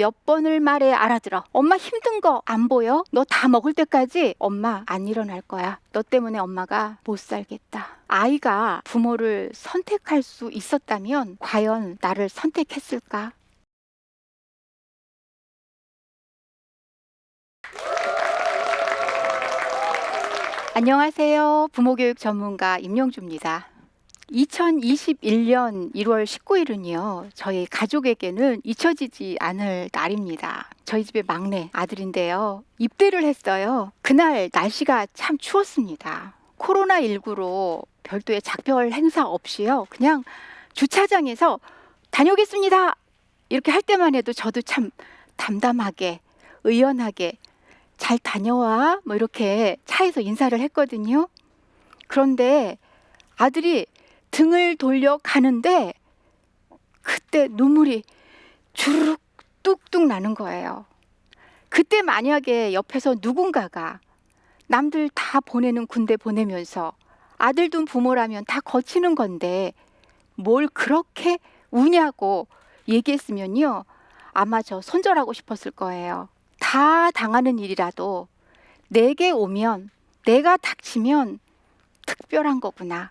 몇 번을 말해 알아들어. 엄마 힘든 거 안 보여? 너 다 먹을 때까지 엄마 안 일어날 거야. 너 때문에 엄마가 못 살겠다. 아이가 부모를 선택할 수 있었다면 과연 나를 선택했을까? 안녕하세요. 부모교육 전문가 임영주입니다. 2021년 1월 19일은요, 저희 가족에게는 잊혀지지 않을 날입니다. 저희 집의 막내 아들인데요, 입대를 했어요. 그날 날씨가 참 추웠습니다. 코로나19로 별도의 작별 행사 없이요, 그냥 주차장에서 다녀오겠습니다! 이렇게 할 때만 해도 저도 참 담담하게, 의연하게 잘 다녀와, 뭐 이렇게 차에서 인사를 했거든요. 그런데 아들이 등을 돌려 가는데 그때 눈물이 주르륵 뚝뚝 나는 거예요. 그때 만약에 옆에서 누군가가 남들 다 보내는 군대 보내면서 아들 둔 부모라면 다 거치는 건데 뭘 그렇게 우냐고 얘기했으면요, 아마 저 손절하고 싶었을 거예요. 다 당하는 일이라도 내게 오면, 내가 닥치면 특별한 거구나.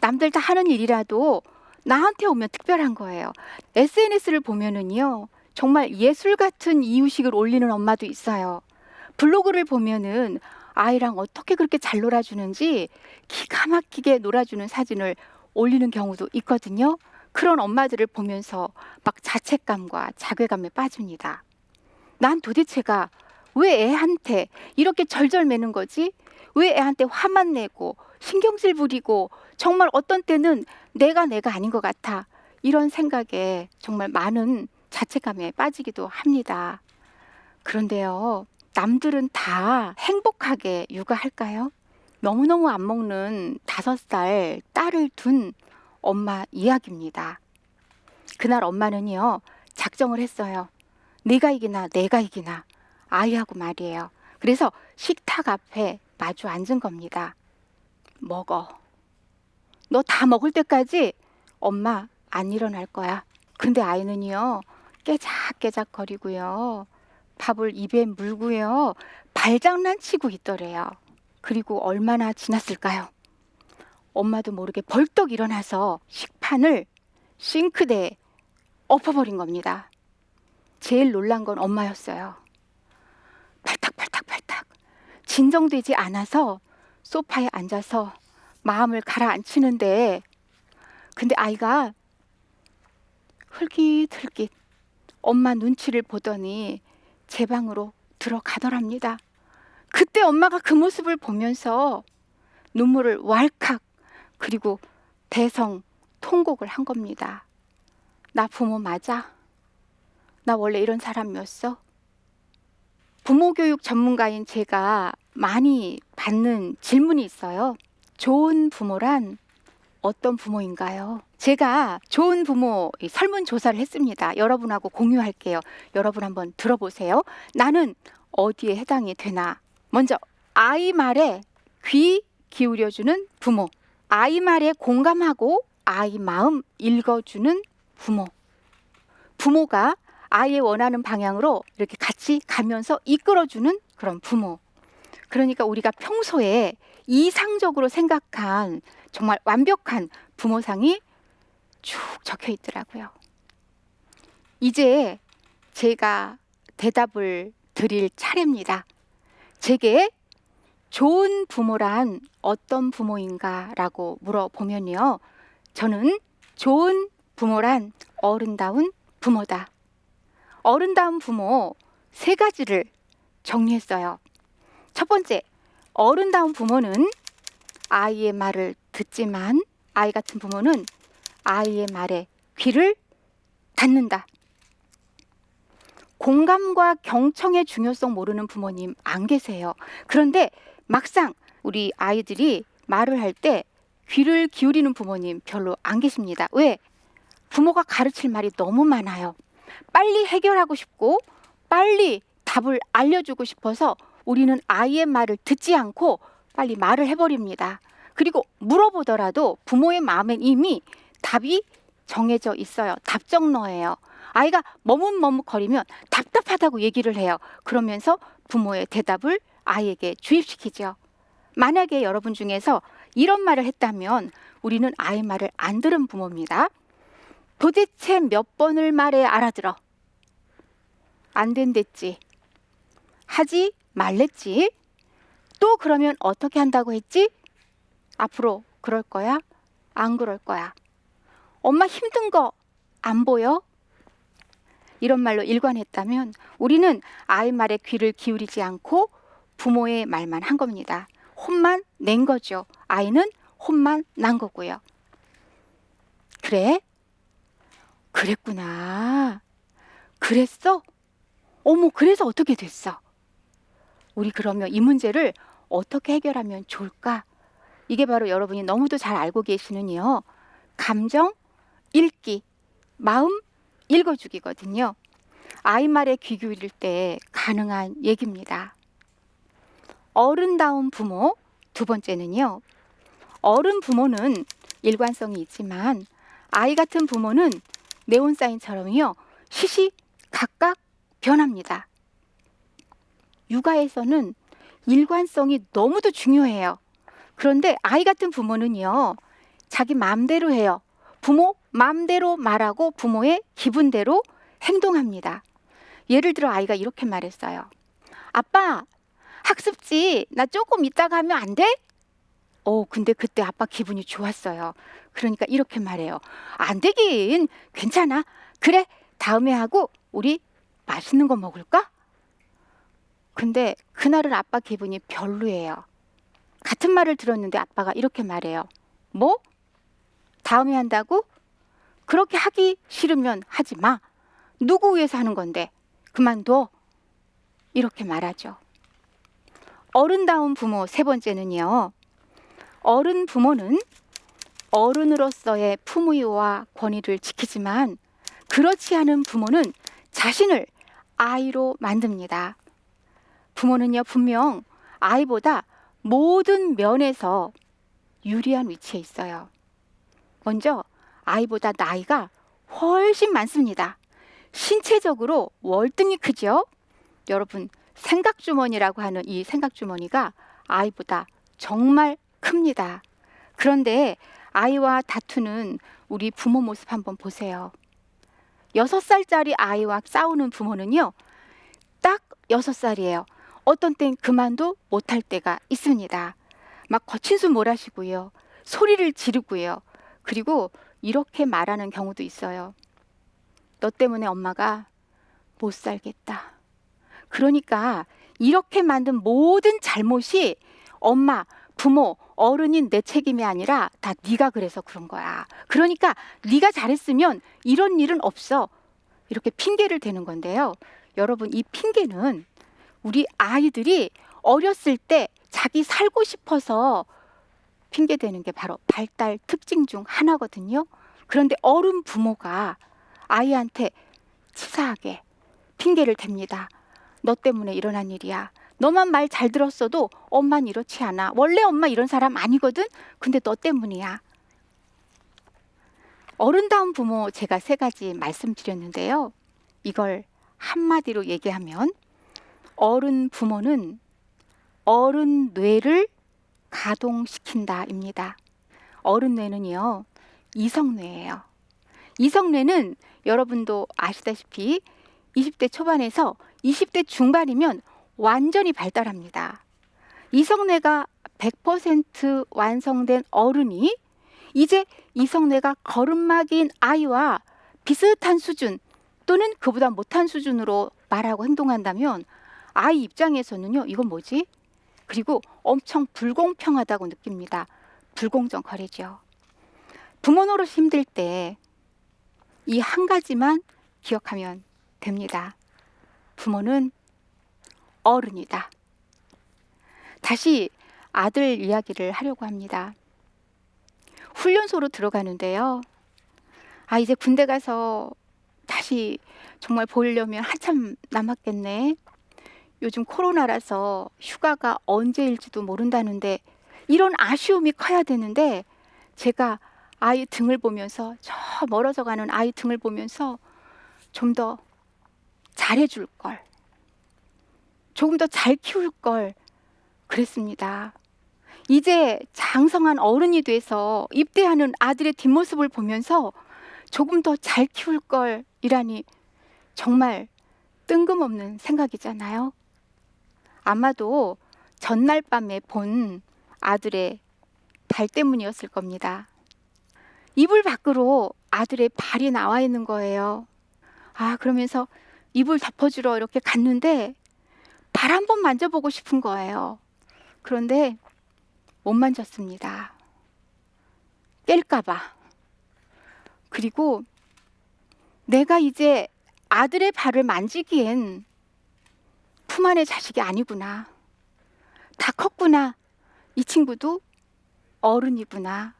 남들 다 하는 일이라도 나한테 오면 특별한 거예요. SNS를 보면은요, 정말 예술 같은 이유식을 올리는 엄마도 있어요. 블로그를 보면은 아이랑 어떻게 그렇게 잘 놀아주는지 기가 막히게 놀아주는 사진을 올리는 경우도 있거든요. 그런 엄마들을 보면서 막 자책감과 자괴감에 빠집니다. 난 도대체가 왜 애한테 이렇게 절절매는 거지? 왜 애한테 화만 내고 신경질 부리고 정말 어떤 때는 내가 아닌 것 같아. 이런 생각에 정말 많은 자책감에 빠지기도 합니다. 그런데요, 남들은 다 행복하게 육아할까요? 너무너무 안 먹는 5살 딸을 둔 엄마 이야기입니다. 그날 엄마는요, 작정을 했어요. 내가 이기나 내가 이기나, 아이하고 말이에요. 그래서 식탁 앞에 마주 앉은 겁니다. 먹어. 너 다 먹을 때까지 엄마 안 일어날 거야. 근데 아이는요, 깨작깨작거리고요, 밥을 입에 물고요, 발장난치고 있더래요. 그리고 얼마나 지났을까요? 엄마도 모르게 벌떡 일어나서 식판을 싱크대에 엎어버린 겁니다. 제일 놀란 건 엄마였어요. 팔딱팔딱 진정되지 않아서 소파에 앉아서 마음을 가라앉히는데, 근데 아이가 흘깃흘깃 엄마 눈치를 보더니 제 방으로 들어가더랍니다. 그때 엄마가 그 모습을 보면서 눈물을 왈칵, 그리고 대성 통곡을 한 겁니다. 나 부모 맞아? 나 원래 이런 사람이었어? 부모교육 전문가인 제가 많이 받는 질문이 있어요. 좋은 부모란 어떤 부모인가요? 제가 좋은 부모 설문조사를 했습니다. 여러분하고 공유할게요. 여러분 한번 들어보세요. 나는 어디에 해당이 되나? 먼저, 아이 말에 귀 기울여주는 부모. 아이 말에 공감하고 아이 마음 읽어주는 부모. 부모가 아이의 원하는 방향으로 이렇게 같이 가면서 이끌어주는 그런 부모. 그러니까 우리가 평소에 이상적으로 생각한 정말 완벽한 부모상이 쭉 적혀 있더라고요. 이제 제가 대답을 드릴 차례입니다. 제게 좋은 부모란 어떤 부모인가라고 물어보면요, 저는 좋은 부모란 어른다운 부모다. 어른다운 부모 3가지를 정리했어요. 첫 번째, 어른다운 부모는 아이의 말을 듣지만 아이 같은 부모는 아이의 말에 귀를 닫는다. 공감과 경청의 중요성 모르는 부모님 안 계세요. 그런데 막상 우리 아이들이 말을 할 때 귀를 기울이는 부모님 별로 안 계십니다. 왜? 부모가 가르칠 말이 너무 많아요. 빨리 해결하고 싶고 빨리 답을 알려주고 싶어서 우리는 아이의 말을 듣지 않고 빨리 말을 해버립니다. 그리고 물어보더라도 부모의 마음엔 이미 답이 정해져 있어요. 답정너예요. 아이가 머뭇머뭇거리면 답답하다고 얘기를 해요. 그러면서 부모의 대답을 아이에게 주입시키죠. 만약에 여러분 중에서 이런 말을 했다면 우리는 아이 말을 안 들은 부모입니다. 도대체 몇 번을 말해 알아들어? 안 된댔지. 하지 말랬지. 또 그러면 어떻게 한다고 했지? 앞으로 그럴 거야? 안 그럴 거야? 엄마 힘든 거 안 보여? 이런 말로 일관했다면 우리는 아이 말에 귀를 기울이지 않고 부모의 말만 한 겁니다. 혼만 낸 거죠. 아이는 혼만 난 거고요. 그래? 그랬구나. 그랬어? 어머, 그래서 어떻게 됐어? 우리 그러면 이 문제를 어떻게 해결하면 좋을까? 이게 바로 여러분이 너무도 잘 알고 계시는요. 감정 읽기, 마음 읽어주기거든요. 아이 말에 귀 기울일 때 가능한 얘기입니다. 어른다운 부모, 두 번째는요. 어른 부모는 일관성이 있지만 아이 같은 부모는 네온사인처럼요. 시시각각 변합니다. 육아에서는 일관성이 너무도 중요해요. 그런데 아이 같은 부모는요. 자기 마음대로 해요. 부모 마음대로 말하고 부모의 기분대로 행동합니다. 예를 들어 아이가 이렇게 말했어요. 아빠, 학습지 나 조금 이따가 하면 안 돼? 근데 그때 아빠 기분이 좋았어요. 그러니까 이렇게 말해요. 안 되긴 괜찮아. 그래, 다음에 하고 우리 맛있는 거 먹을까? 근데 그날은 아빠 기분이 별로예요. 같은 말을 들었는데 아빠가 이렇게 말해요. 뭐? 다음에 한다고? 그렇게 하기 싫으면 하지 마. 누구 위해서 하는 건데? 그만둬. 이렇게 말하죠. 어른다운 부모 세 번째는요. 어른 부모는 어른으로서의 품위와 권위를 지키지만 그렇지 않은 부모는 자신을 아이로 만듭니다. 부모는요, 분명 아이보다 모든 면에서 유리한 위치에 있어요. 먼저 아이보다 나이가 훨씬 많습니다. 신체적으로 월등히 크죠? 여러분, 생각주머니라고 하는 이 생각주머니가 아이보다 정말 큽니다. 그런데 아이와 다투는 우리 부모 모습 한번 보세요. 6살짜리 아이와 싸우는 부모는요. 딱 6살이에요. 어떤 땐 그만도 못할 때가 있습니다. 막 거친 숨 몰아쉬고요. 소리를 지르고요. 그리고 이렇게 말하는 경우도 있어요. 너 때문에 엄마가 못 살겠다. 그러니까 이렇게 만든 모든 잘못이 엄마, 부모, 어른인 내 책임이 아니라 다 네가 그래서 그런 거야. 그러니까 네가 잘했으면 이런 일은 없어. 이렇게 핑계를 대는 건데요. 여러분, 이 핑계는 우리 아이들이 어렸을 때 자기 살고 싶어서 핑계 대는 게 바로 발달 특징 중 하나거든요. 그런데 어른 부모가 아이한테 치사하게 핑계를 댑니다. 너 때문에 일어난 일이야. 너만 말 잘 들었어도 엄마는 이렇지 않아. 원래 엄마 이런 사람 아니거든. 근데 너 때문이야. 어른다운 부모 제가 3가지 말씀드렸는데요. 이걸 한마디로 얘기하면 어른 부모는 어른 뇌를 가동시킨다입니다. 어른 뇌는요. 이성뇌예요. 이성뇌는 여러분도 아시다시피 20대 초반에서 20대 중반이면 완전히 발달합니다. 이성뇌가 100% 완성된 어른이 이제 이성뇌가 거름막인 아이와 비슷한 수준 또는 그보다 못한 수준으로 말하고 행동한다면 아이 입장에서는요. 이건 뭐지? 그리고 엄청 불공평하다고 느낍니다. 불공정거리죠. 부모 노릇 힘들 때 이 한 가지만 기억하면 됩니다. 부모는 어른이다. 다시 아들 이야기를 하려고 합니다. 훈련소로 들어가는데요. 이제 군대 가서 다시 정말 보려면 한참 남았겠네. 요즘 코로나라서 휴가가 언제일지도 모른다는데 이런 아쉬움이 커야 되는데 제가 아이 등을 보면서, 저 멀어져 가는 아이 등을 보면서 좀 더 잘해줄 걸, 조금 더 잘 키울 걸 그랬습니다. 이제 장성한 어른이 돼서 입대하는 아들의 뒷모습을 보면서 조금 더 잘 키울 걸 이라니 정말 뜬금없는 생각이잖아요. 아마도 전날 밤에 본 아들의 발 때문이었을 겁니다. 이불 밖으로 아들의 발이 나와 있는 거예요. 그러면서 이불 덮어주러 이렇게 갔는데 발 한번 만져보고 싶은 거예요. 그런데 못 만졌습니다. 깰까봐. 그리고 내가 이제 아들의 발을 만지기엔 품 안의 자식이 아니구나. 다 컸구나. 이 친구도 어른이구나.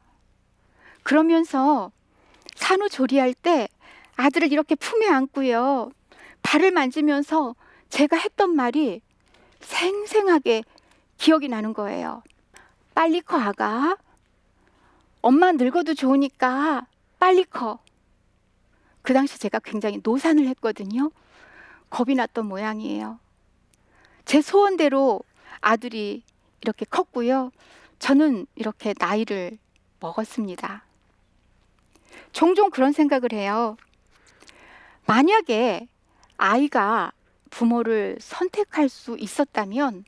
그러면서 산후조리할 때 아들을 이렇게 품에 안고요, 발을 만지면서 제가 했던 말이 생생하게 기억이 나는 거예요. 빨리 커, 아가. 엄마 늙어도 좋으니까 빨리 커. 그 당시 제가 굉장히 노산을 했거든요. 겁이 났던 모양이에요. 제 소원대로 아들이 이렇게 컸고요. 저는 이렇게 나이를 먹었습니다. 종종 그런 생각을 해요. 만약에 아이가 부모를 선택할 수 있었다면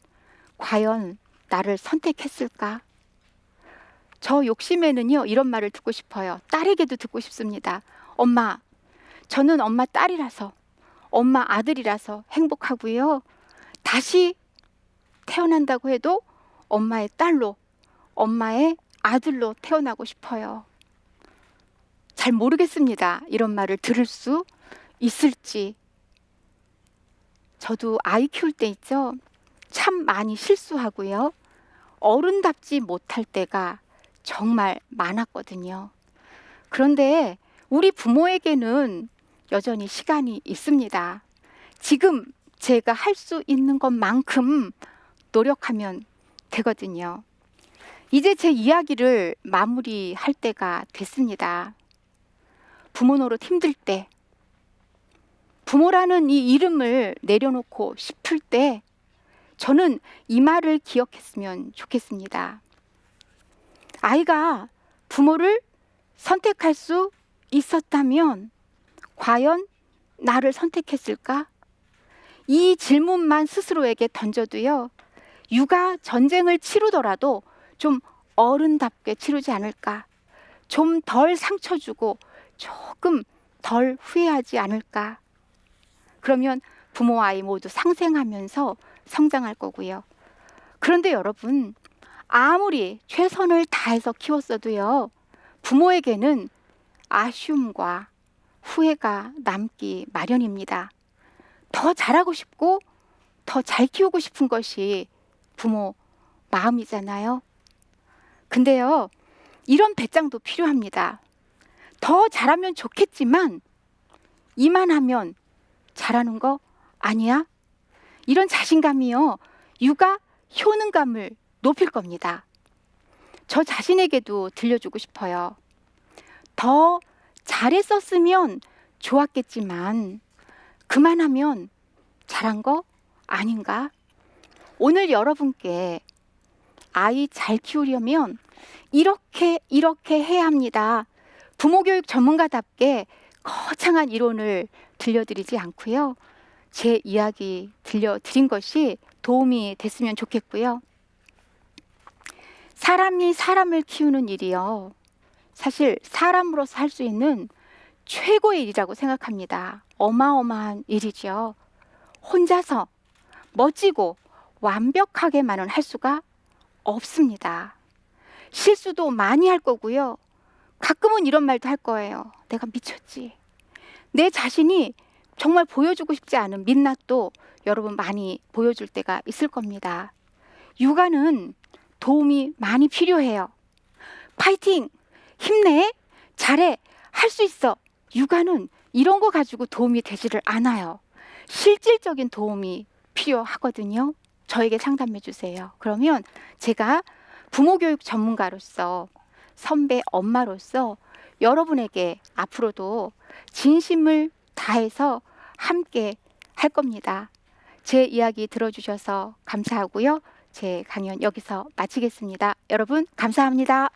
과연 나를 선택했을까? 저 욕심에는요, 이런 말을 듣고 싶어요. 딸에게도 듣고 싶습니다. 엄마, 저는 엄마 딸이라서, 엄마 아들이라서 행복하고요. 다시 태어난다고 해도 엄마의 딸로, 엄마의 아들로 태어나고 싶어요. 잘 모르겠습니다. 이런 말을 들을 수 있을지. 저도 아이 키울 때 있죠, 참 많이 실수하고요, 어른답지 못할 때가 정말 많았거든요. 그런데 우리 부모에게는 여전히 시간이 있습니다. 지금 제가 할 수 있는 것만큼 노력하면 되거든요. 이제 제 이야기를 마무리할 때가 됐습니다. 부모 노릇 힘들 때, 부모라는 이 이름을 내려놓고 싶을 때 저는 이 말을 기억했으면 좋겠습니다. 아이가 부모를 선택할 수 있었다면 과연 나를 선택했을까? 이 질문만 스스로에게 던져도요, 육아 전쟁을 치르더라도 좀 어른답게 치르지 않을까? 좀 덜 상처 주고 조금 덜 후회하지 않을까? 그러면 부모 아이 모두 상생하면서 성장할 거고요. 그런데 여러분, 아무리 최선을 다해서 키웠어도요, 부모에게는 아쉬움과 후회가 남기 마련입니다. 더 잘하고 싶고 더 잘 키우고 싶은 것이 부모 마음이잖아요. 근데요, 이런 배짱도 필요합니다. 더 잘하면 좋겠지만 이만하면 잘하는 거 아니야? 이런 자신감이요, 육아 효능감을 높일 겁니다. 저 자신에게도 들려주고 싶어요. 더 잘했었으면 좋았겠지만 그만하면 잘한 거 아닌가? 오늘 여러분께 아이 잘 키우려면 이렇게 해야 합니다. 부모교육 전문가답게 거창한 이론을 들려드리지 않고요, 제 이야기 들려드린 것이 도움이 됐으면 좋겠고요. 사람이 사람을 키우는 일이요, 사실 사람으로서 할 수 있는 최고의 일이라고 생각합니다. 어마어마한 일이죠. 혼자서 멋지고 완벽하게만은 할 수가 없습니다. 실수도 많이 할 거고요. 가끔은 이런 말도 할 거예요. 내가 미쳤지. 내 자신이 정말 보여주고 싶지 않은 민낯도 여러분 많이 보여줄 때가 있을 겁니다. 육아는 도움이 많이 필요해요. 파이팅! 힘내! 잘해! 할 수 있어! 육아는 이런 거 가지고 도움이 되지를 않아요. 실질적인 도움이 필요하거든요. 저에게 상담해 주세요. 그러면 제가 부모교육 전문가로서 선배 엄마로서 여러분에게 앞으로도 진심을 다해서 함께 할 겁니다. 제 이야기 들어주셔서 감사하고요. 제 강연 여기서 마치겠습니다. 여러분 감사합니다.